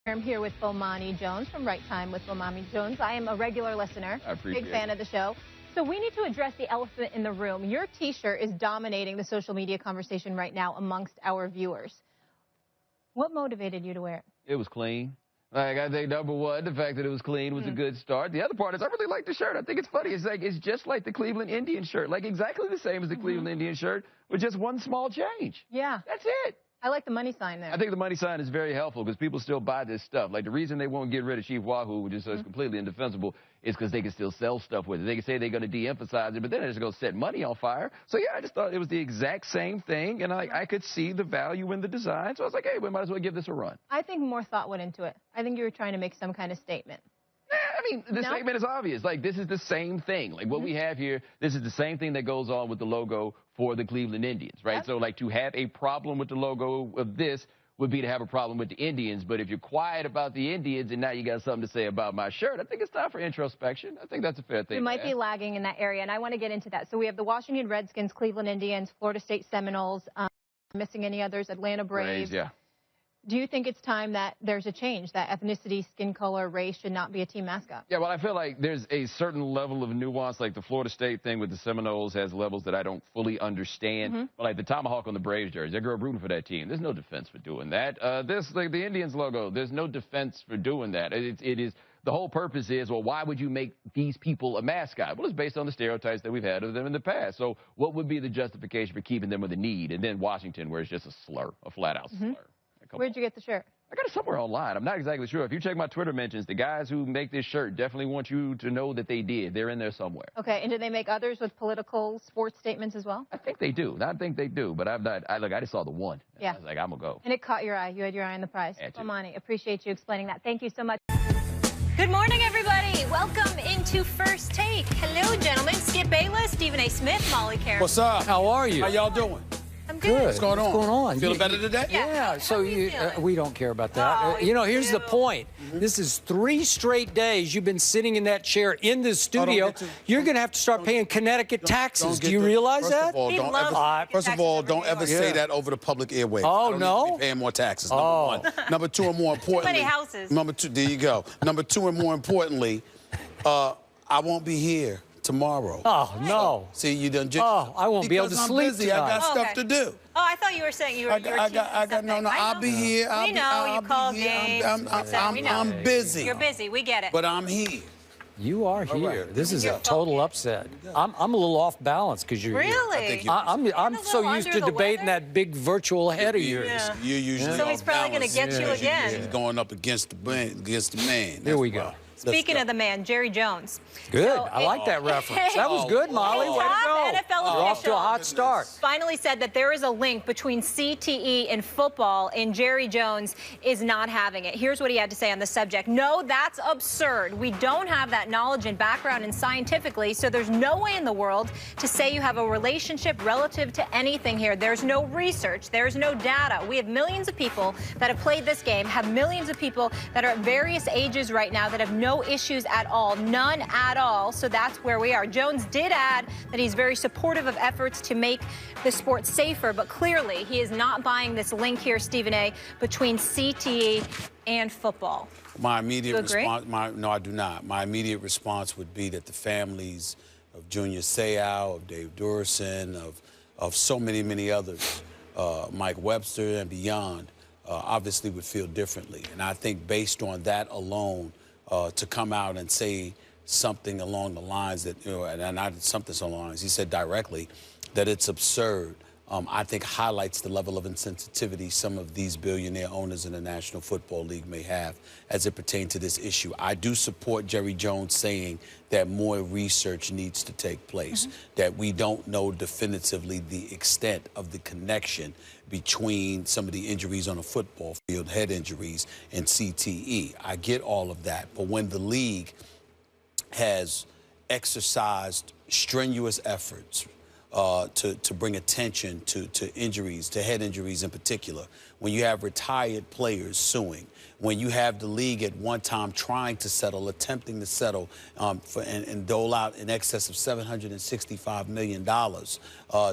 I'm here with Bomani Jones from Right Time with Bomani Jones. I am a regular listener, big fan of the show. So we need to address the elephant in the room. Your T-shirt is dominating the social media conversation right now amongst our viewers. What motivated you to wear it? It was clean. Like, I think number one, the fact that it was clean was a good start. The other part is I really like the shirt. I think it's funny. It's just like the Cleveland Indian shirt, like exactly the same as the Cleveland Indian shirt with just one small change. Yeah. That's it. I like the money sign there. I think the money sign is very helpful because people still buy this stuff. Like the reason they won't get rid of Chief Wahoo, which is completely indefensible, is because they can still sell stuff with it. They can say they're going to de-emphasize it, but then they're just going to set money on fire. So yeah, I just thought it was the exact same thing, and I could see the value in the design. So I was like, hey, we might as well give this a run. I think more thought went into it. I think you were trying to make some kind of statement. I mean, the statement is obvious. Like, this is the same thing. Like, what we have here, this is the same thing that goes on with the logo for the Cleveland Indians, right? Yep. So, like, to have a problem with the logo of this would be to have a problem with the Indians. But if you're quiet about the Indians and now you got something to say about my shirt, I think it's time for introspection. I think that's a fair thing. You might be lagging in that area, and I want to get into that. So we have the Washington Redskins, Cleveland Indians, Florida State Seminoles, missing any others, Atlanta Braves. Yeah. Do you think it's time that there's a change, that ethnicity, skin color, race should not be a team mascot? Yeah, well, I feel like there's a certain level of nuance, like the Florida State thing with the Seminoles has levels that I don't fully understand. But like the tomahawk on the Braves jersey, I grew up rooting for that team. There's no defense for doing that. Like the Indians logo, there's no defense for doing that. It is the whole purpose is, well, why would you make these people a mascot? Well, it's based on the stereotypes that we've had of them in the past. So what would be the justification for keeping them with a need? And then Washington, where it's just a slur, a flat-out slur. Where'd you get the shirt? I got it somewhere online. I'm not exactly sure. If you check my Twitter mentions, the guys who make this shirt definitely want you to know that they did. They're in there somewhere. Okay, and do they make others with political sports statements as well? I think they do. I think they do, but I've not. I just saw the one. Yeah. I was like, I'm going to go. And it caught your eye. You had your eye on the prize. Bomani, appreciate you explaining that. Thank you so much. Good morning, everybody. Welcome into First Take. Hello, gentlemen. Skip Bayless, Stephen A. Smith, Molly Karen. What's up? How are you? How y'all doing? I'm good. What's going on? What's going on? Feeling better today? Yeah. So we don't care about that. Oh, you know, here's the point. This is 3 straight days you've been sitting in that chair in this studio. You're going to have to start paying Connecticut taxes. Do you realize that? First of all, don't ever say that over the public airwaves. Oh, no? Paying more taxes, number one. Number two, and more importantly. Too many houses. Number two, there you go. Number two, and more importantly, I won't be here tomorrow. Oh, no. See, you done. Oh, I won't be able to sleep tonight. I got stuff to do. Oh, I thought you were saying you were. No, I'll be here. We know you call games. I'm busy. You're busy. We get it. But I'm here. You are here. This is a total upset. I'm a little off balance because you're really. Here. I'm so used to debating that big virtual head of yours. Yeah. You're usually so he's probably going to get you again. He's going up against the man. Here we go. Speaking of the man, Jerry Jones. Good. So, I like that reference. That was good, Molly. Way to go. NFL You're off to a hot start. Finally said that there is a link between CTE and football, and Jerry Jones is not having it. Here's what he had to say on the subject. No, that's absurd. We don't have that knowledge and background and scientifically, so there's no way in the world to say you have a relationship relative to anything here. There's no research. There's no data. We have millions of people that have played this game, have millions of people that are at various ages right now that have no issues at all, none at all. So that's where we are. Jones did add that he's very supportive of efforts to make the sport safer, but clearly he is not buying this link here, Stephen A., between CTE and football. My immediate response, no, I do not. My immediate response would be that the families of Junior Seau, of Dave Durson, of so many others, Mike Webster and beyond, obviously would feel differently. And I think based on that alone, to come out and say something along the lines that, and not something along the lines, he said directly that it's absurd, I think highlights the level of insensitivity some of these billionaire owners in the National Football League may have as it pertains to this issue. I do support Jerry Jones saying that more research needs to take place, that we don't know definitively the extent of the connection between some of the injuries on a football field, head injuries, and CTE. I get all of that, but when the league has exercised strenuous efforts to bring attention to injuries, to head injuries in particular, when you have retired players suing, when you have the league at one time trying to settle, attempting to settle and dole out in excess of $765 million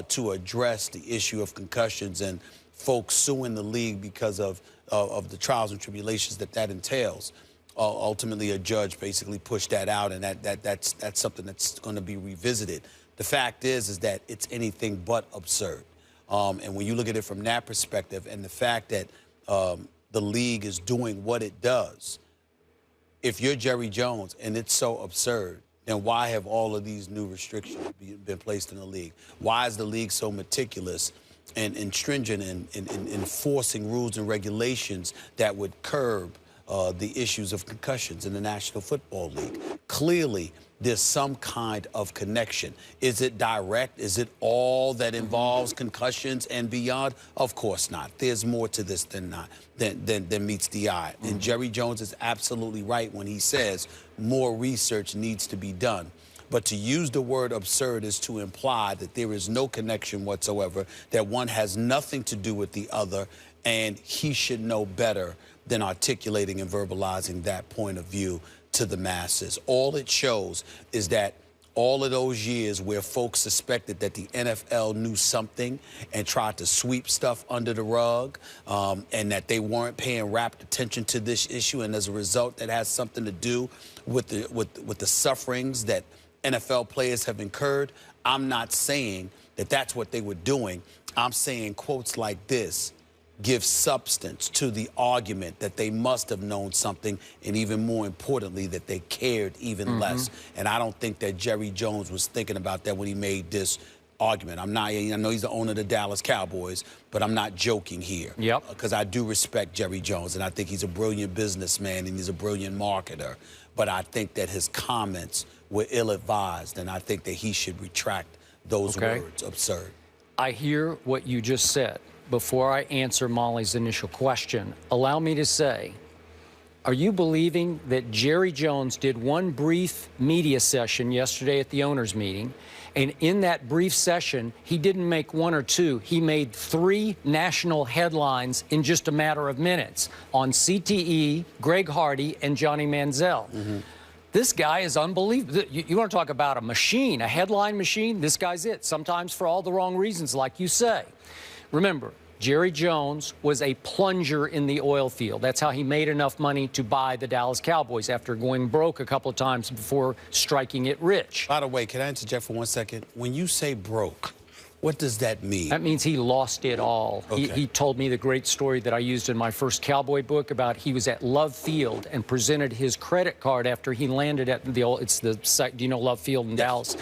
to address the issue of concussions and folks suing the league because of the trials and tribulations that entails. Ultimately, a judge basically pushed that out, and that's something that's going to be revisited. The fact is that it's anything but absurd. And when you look at it from that perspective, and the fact that the league is doing what it does, if you're Jerry Jones and it's so absurd, then why have all of these new restrictions been placed in the league? Why is the league so meticulous and stringent in enforcing rules and regulations that would curb the issues of concussions in the National Football League? Clearly, there's some kind of connection. Is it direct? Is it all that involves concussions and beyond? Of course not. There's more to this than meets the eye. And Jerry Jones is absolutely right when he says more research needs to be done. But to use the word absurd is to imply that there is no connection whatsoever, that one has nothing to do with the other, and he should know better than articulating and verbalizing that point of view to the masses. All it shows is that all of those years where folks suspected that the NFL knew something and tried to sweep stuff under the rug, and that they weren't paying rapt attention to this issue, and as a result, that has something to do with the sufferings that NFL players have incurred. I'm not saying that that's what they were doing. I'm saying quotes like this give substance to the argument that they must have known something, and even more importantly, that they cared even less. And I don't think that Jerry Jones was thinking about that when he made this argument. I know he's the owner of the Dallas Cowboys, but I'm not joking here. Yep. Because I do respect Jerry Jones, and I think he's a brilliant businessman and he's a brilliant marketer. But I think that his comments were ill-advised, and I think that he should retract those words. Absurd. I hear what you just said. Before I answer Molly's initial question, allow me to say, are you believing that Jerry Jones did one brief media session yesterday at the owners' meeting, and in that brief session, he didn't make one or two, he made 3 national headlines in just a matter of minutes on CTE, Greg Hardy, and Johnny Manziel? This guy is unbelievable. You want to talk about a machine, a headline machine? This guy's it, sometimes for all the wrong reasons, like you say. Remember, Jerry Jones was a plunger in the oil field. That's how he made enough money to buy the Dallas Cowboys after going broke a couple of times before striking it rich. By the way, can I interject for 1 second? When you say broke, what does that mean? That means he lost it all. Okay. He told me the great story that I used in my first Cowboy book about he was at Love Field and presented his credit card after he landed at the old, it's the site, do you know Love Field in Dallas?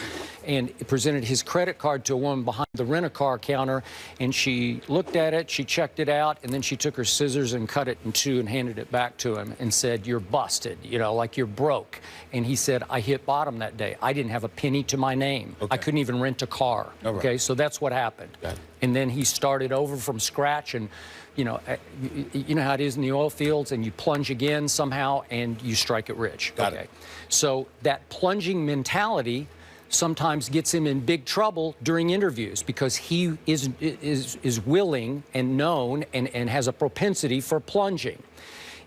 And presented his credit card to a woman behind the rent-a-car counter, and she looked at it, she checked it out, and then she took her scissors and cut it in 2 and handed it back to him and said, "You're busted, you know, like you're broke." And he said, "I hit bottom that day. I didn't have a penny to my name. I couldn't even rent a car." Okay, so that's what happened. And then he started over from scratch, and you know how it is in the oil fields, and you plunge again somehow and you strike it rich. Got it. So that plunging mentality sometimes gets him in big trouble during interviews because he is willing and known and has a propensity for plunging.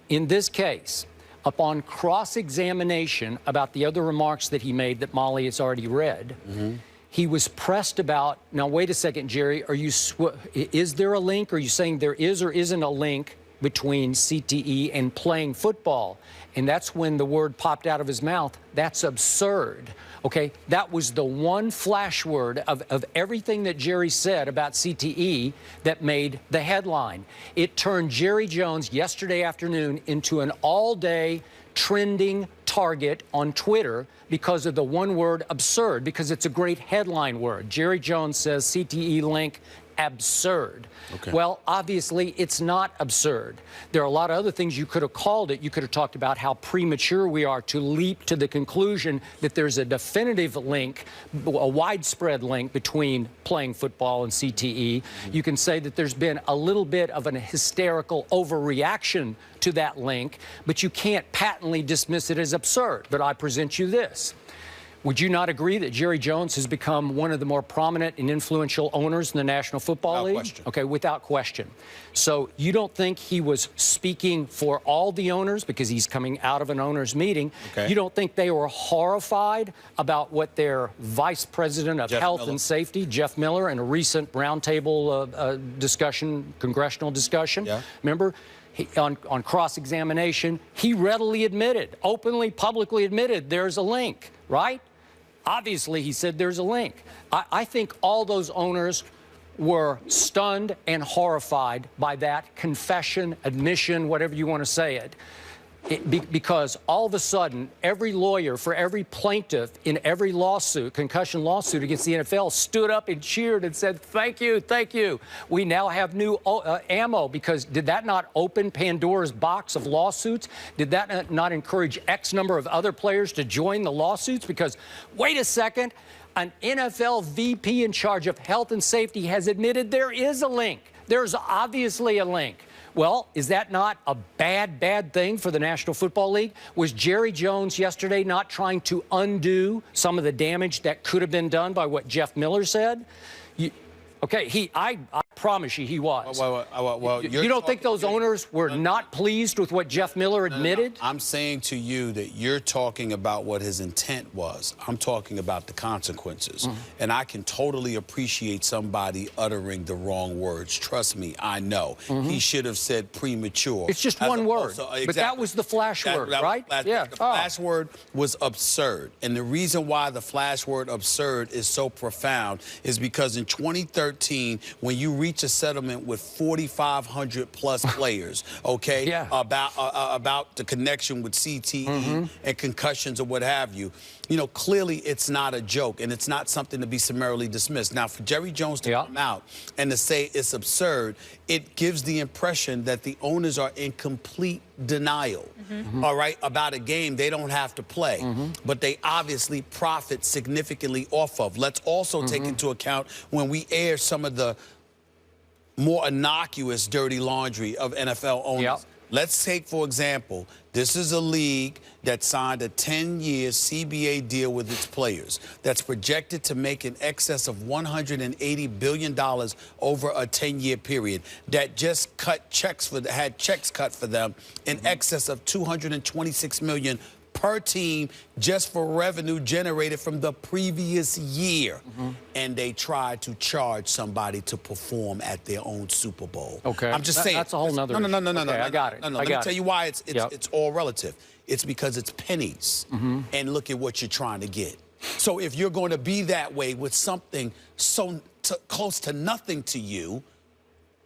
In this case, upon cross-examination about the other remarks that he made that Molly has already read, he was pressed about, now wait a second, Jerry, is there a link? Are you saying there is or isn't a link between CTE and playing football? And that's when the word popped out of his mouth. That's absurd. Okay, that was the one flash word of everything that Jerry said about CTE that made the headline. It turned Jerry Jones yesterday afternoon into an all-day trending target on Twitter because of the one word absurd, because it's a great headline word. Jerry Jones says CTE link absurd. Well, obviously, it's not absurd. There are a lot of other things you could have called it. You could have talked about how premature we are to leap to the conclusion that there's a definitive link, a widespread link between playing football and CTE. You can say that there's been a little bit of an hysterical overreaction to that link, but you can't patently dismiss it as absurd. But I present you this. Would you not agree that Jerry Jones has become one of the more prominent and influential owners in the National Football League? Without question. Okay, without question. So you don't think he was speaking for all the owners because he's coming out of an owners meeting? Okay. You don't think they were horrified about what their vice president of health and safety, Jeff Miller, in a recent roundtable discussion, congressional discussion, remember? On cross-examination, he readily admitted, openly, publicly admitted, there's a link, right? Obviously, he said there's a link. I think all those owners were stunned and horrified by that confession, admission, whatever you want to say it. Because all of a sudden, every lawyer for every plaintiff in every lawsuit, concussion lawsuit against the NFL, stood up and cheered and said, thank you, thank you. We now have new ammo, because did that not open Pandora's box of lawsuits? Did that not encourage X number of other players to join the lawsuits? Because, wait a second, an NFL VP in charge of health and safety has admitted there is a link. There's obviously a link. Well, is that not a bad thing for the National Football League? Was Jerry Jones yesterday not trying to undo some of the damage that could have been done by what Jeff Miller said? Okay, I promise you he was. You don't think those owners were not pleased with what Jeff Miller admitted? I'm saying to you that you're talking about what his intent was. I'm talking about the consequences. And I can totally appreciate somebody uttering the wrong words. Trust me, I know. He should have said premature. It's just one word. But that was the flash word, right? The flash word was absurd. And the reason why the flash word absurd is so profound is because in 2013, when you reach a settlement with 4,500 plus players, okay, about the connection with CTE and concussions or what have you, you know, clearly it's not a joke and it's not something to be summarily dismissed. Now, for Jerry Jones to come out and to say it's absurd, it gives the impression that the owners are in complete denial, all right, about a game they don't have to play, but they obviously profit significantly off of. Let's also take into account when we air some of the more innocuous dirty laundry of NFL owners. Let's take, for example, this is a league that signed a 10-year CBA deal with its players that's projected to make in excess of $180 billion over a 10-year period, that just had checks cut for them in excess of $226 million per team just for revenue generated from the previous year. And they tried to charge somebody to perform at their own Super Bowl. Okay. I'm just saying. That's a whole nother No. I got it. Let me tell you why it's all relative. It's because it's pennies. And look at what you're trying to get. So if you're going to be that way with something so close to nothing to you,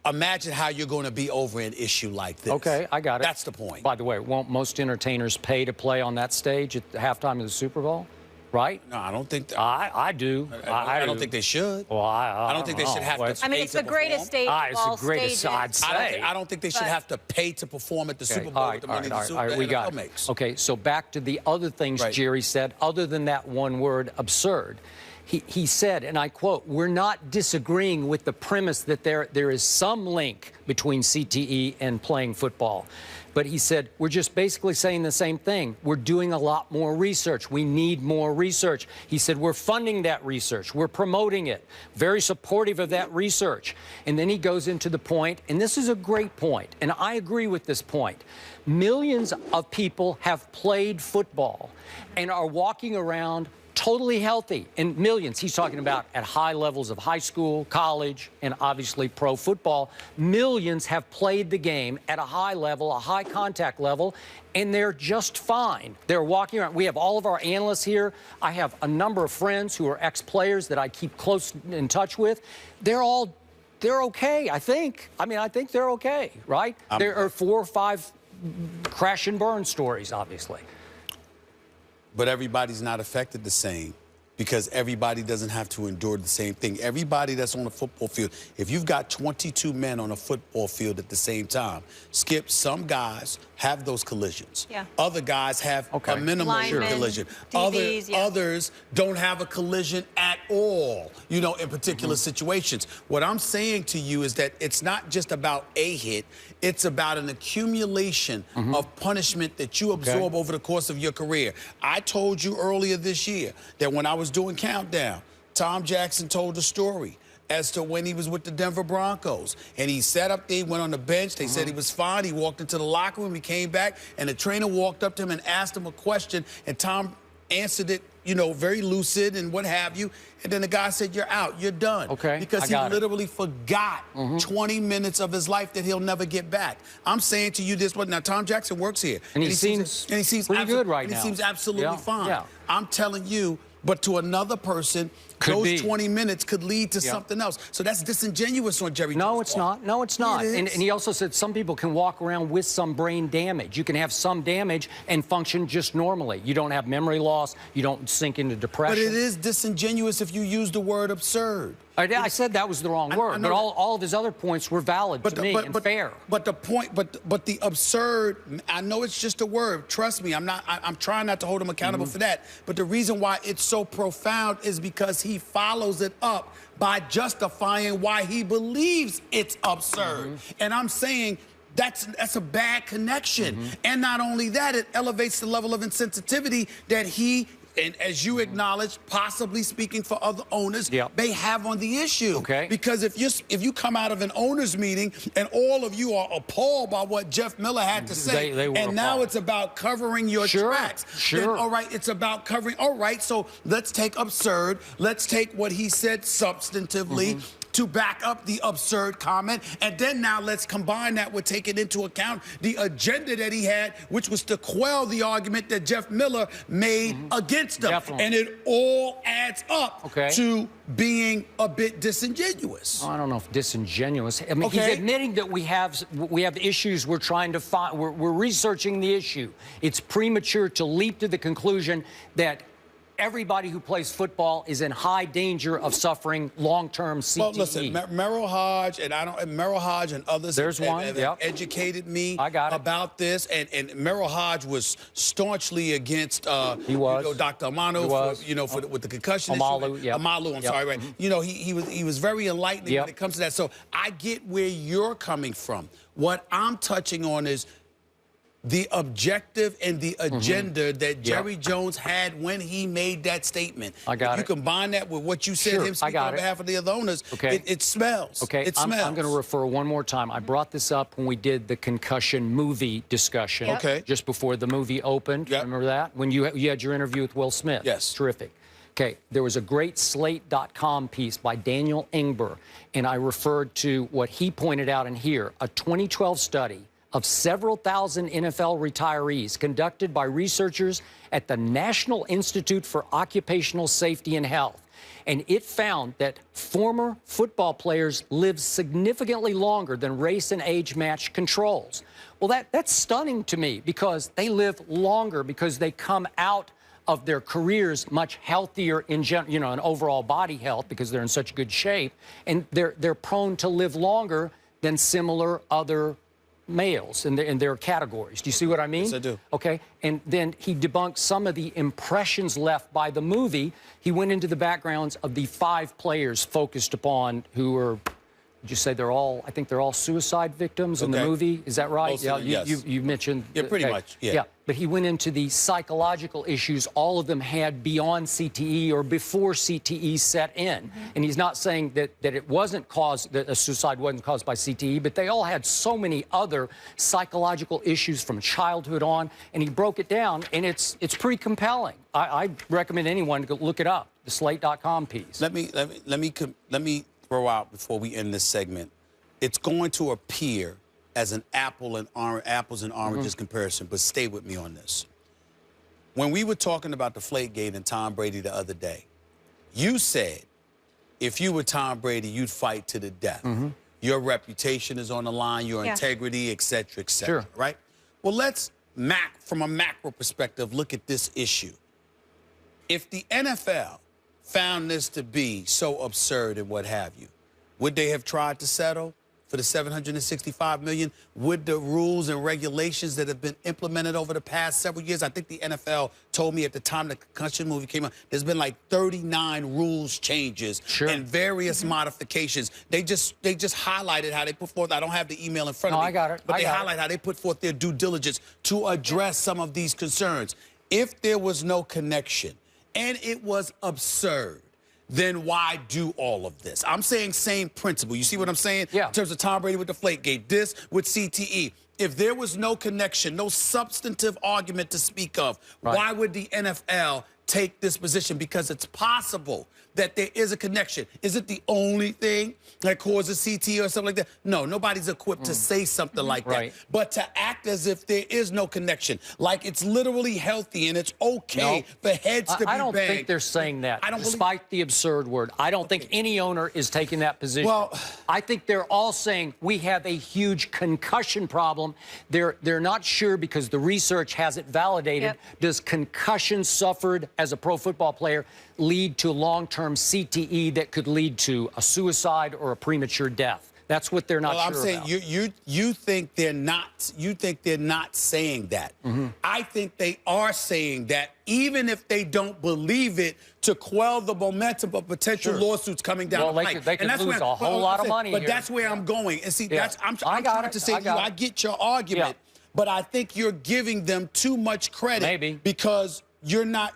imagine how you're going to be over an issue like this. Okay, I got it. That's the point. By the way, won't most entertainers pay to play on that stage at the halftime of the Super Bowl? Right? No, I don't think. I do. I don't think they should. Well, I don't think they should have to. I mean, it's the greatest stage of all stages. I'd say. I don't think they should have to pay to perform at the Super Bowl with the money the NFL makes. Okay, so back to the other things Jerry said, other than that one word, absurd. He said, and I quote, "We're not disagreeing with the premise that there is some link between CTE and playing football." But he said, we're just basically saying the same thing. We're doing a lot more research. We need more research. He said, we're funding that research. We're promoting it. Very supportive of that research. And then he goes into the point, and this is a great point, and I agree with this point. Millions of people have played football and are walking around totally healthy, and millions, he's talking about at high levels of high school, college, and obviously pro football. Millions have played the game at a high level, a high contact level, and they're just fine. They're walking around. We have all of our analysts here. I have a number of friends who are ex-players that I keep close in touch with. They're okay, I think. I mean, I think they're okay, right? There are 4 or 5 crash and burn stories, obviously. But everybody's not affected the same. because everybody doesn't have to endure the same thing. Everybody that's on a football field, if you've got 22 men on a football field at the same time, Skip, some guys have those collisions. Yeah. Other guys have a minimal collision. DBs, Others don't have a collision at all, you know, in particular situations. What I'm saying to you is that it's not just about a hit, it's about an accumulation of punishment that you absorb over the course of your career. I told you earlier this year that when I was doing Countdown, Tom Jackson told a story as to when he was with the Denver Broncos. And he sat up there, went on the bench. They said he was fine. He walked into the locker room. He came back, and the trainer walked up to him and asked him a question, and Tom answered it, you know, very lucid and what have you. And then the guy said, "You're out. You're done." Okay. Because he literally forgot 20 minutes of his life that he'll never get back. I'm saying to you this, now Tom Jackson works here. And he seems pretty good right now. He seems absolutely fine. Yeah. I'm telling you, but to another person, those 20 minutes could lead to something else. So that's disingenuous on Jerry Jones' No, it's not. No, it's not. And he also said some people can walk around with some brain damage. You can have some damage and function just normally. You don't have memory loss. You don't sink into depression. But it is disingenuous if you use the word absurd. I said that was the wrong word, but all of his other points were valid to me and fair. But the point, but the absurd, I know it's just a word. Trust me, I'm trying not to hold him accountable for that. But the reason why it's so profound is because he follows it up by justifying why he believes it's absurd. And I'm saying that's a bad connection. And not only that, it elevates the level of insensitivity that he, and as you acknowledge, possibly speaking for other owners, they have on the issue. Because if you come out of an owners meeting and all of you are appalled by what Jeff Miller had to say, and now it's about covering your tracks, then all right, it's about covering. All right, so let's take absurd. Let's take what he said substantively to back up the absurd comment. And then now let's combine that with taking into account the agenda that he had, which was to quell the argument that Jeff Miller made against him. And it all adds up to being a bit disingenuous. I don't know if disingenuous. I mean, he's admitting that we have issues we're trying to find. We're researching the issue. It's premature to leap to the conclusion that everybody who plays football is in high danger of suffering long-term CTE. Well, listen, Merrill Hodge and others have educated me about this, and Merrill Hodge was staunchly against you know, Dr. Amano with the concussion issue. Amalu, I'm sorry, right? You know, he was very enlightening when it comes to that. So I get where you're coming from. What I'm touching on is the objective and the agenda that Jerry Jones had when he made that statement. If you combine that with what you said, him speaking on behalf of the other owners, it smells. It smells. I'm going to refer one more time. I brought this up when we did the concussion movie discussion just before the movie opened. Remember that? When you had your interview with Will Smith. Yes. Terrific. Okay, there was a great Slate.com piece by Daniel Ingber, and I referred to what he pointed out in here, a 2012 study of several thousand NFL retirees conducted by researchers at the National Institute for Occupational Safety and Health. And it found that former football players live significantly longer than race and age match controls. Well, that's stunning to me because they live longer because they come out of their careers much healthier in in overall body health because they're in such good shape, and they're prone to live longer than similar other males in their categories. Do you see what I mean? Yes, I do. Okay, and then he debunked some of the impressions left by the movie. He went into the backgrounds of the 5 players focused upon who were, did you say they're all, I think they're all suicide victims in the movie? Is that right? You mentioned. Yeah, pretty much, yeah. But he went into the psychological issues all of them had beyond CTE or before CTE set in. And he's not saying that it wasn't caused, that a suicide wasn't caused by CTE, but they all had so many other psychological issues from childhood on, and he broke it down, and it's pretty compelling. I recommend anyone to go look it up, the Slate.com piece. Let me throw out before we end this segment. It's going to appear as an apples and oranges comparison, but stay with me on this. When we were talking about the Deflategate and Tom Brady the other day, you said if you were Tom Brady, you'd fight to the death. Your reputation is on the line, your integrity, et cetera, right? Well, let's, from a macro perspective, look at this issue. If the NFL found this to be so absurd and what have you, would they have tried to settle for the $765 million? Would the rules and regulations that have been implemented over the past several years, I think the NFL told me at the time the concussion movie came out, there's been like 39 rules changes and various modifications. They just highlighted how they put forth, I don't have the email in front of me. I got it. But they highlight how they put forth their due diligence to address some of these concerns. If there was no connection and it was absurd, then why do all of this? I'm saying same principle. You see what I'm saying? Yeah. In terms of Tom Brady with Deflategate, this with CTE. If there was no connection, no substantive argument to speak of, why would the NFL take this position? Because it's possible that there is a connection. Is it the only thing that causes CTE or something like that? No, nobody's equipped to say something like that. But to act as if there is no connection, like it's literally healthy and it's okay for heads to be banged. I don't think they're saying that, despite the absurd word. I don't think any owner is taking that position. Well, I think they're all saying we have a huge concussion problem. They're not sure because the research hasn't validated. Does concussion suffered as a pro football player lead to long-term CTE that could lead to a suicide or a premature death? That's what they're not sure about. I'm saying you think they're not. You think they're not saying that. I think they are saying that, even if they don't believe it, to quell the momentum of potential lawsuits coming down the pike. They could lose a whole lot of money. But that's where I'm going. And see, I'm trying to say to you, I get your argument, but I think you're giving them too much credit because you're not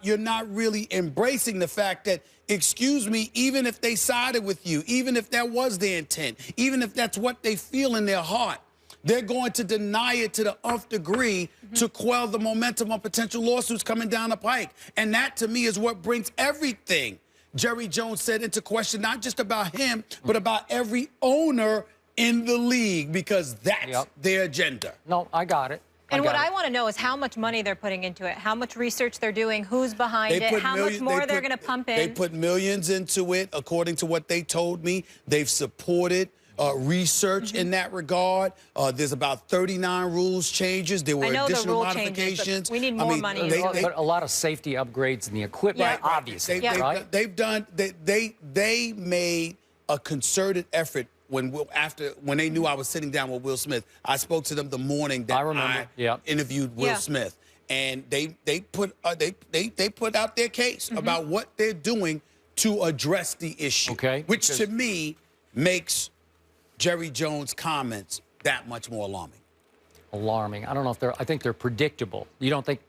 really embracing the fact that, excuse me, even if they sided with you, even if that was their intent, even if that's what they feel in their heart, they're going to deny it to the nth degree to quell the momentum of potential lawsuits coming down the pike. And that, to me, is what brings everything Jerry Jones said into question, not just about him, but about every owner in the league, because that's their agenda. No, I got it. And what I want to know is how much money they're putting into it, how much research they're doing, who's behind it, how much more they're going to pump in. They put millions into it, according to what they told me. They've supported research in that regard. There's about 39 rules changes. There were additional modifications. Changes, but we need more money. But a lot of safety upgrades in the equipment, obviously. They made a concerted effort. When they knew I was sitting down with Will Smith, I spoke to them the morning that I interviewed Will Smith, and they put out their case about what they're doing to address the issue, which to me makes Jerry Jones' comments that much more alarming. Alarming. I don't know if I think they're predictable. You don't think,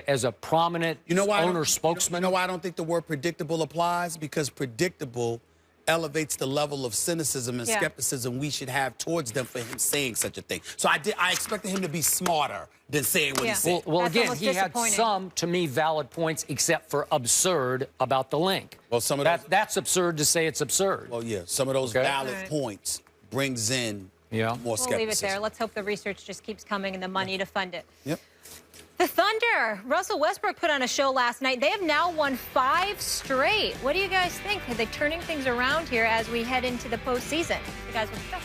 as a prominent owner spokesman? You know why I don't think the word predictable applies? Because predictable elevates the level of cynicism and skepticism we should have towards them for him saying such a thing. So I expected him to be smarter than saying what he said. Well, again, he had some, to me, valid points, except for absurd about the link. Well, some of that's absurd to say it's absurd. Well, yeah, some of those valid points brings in more skepticism. We'll leave it there. Let's hope the research just keeps coming and the money to fund it. Yep. The Thunder, Russell Westbrook put on a show last night. They have now won 5 straight. What do you guys think? Are they turning things around here as we head into the postseason? You guys will discuss.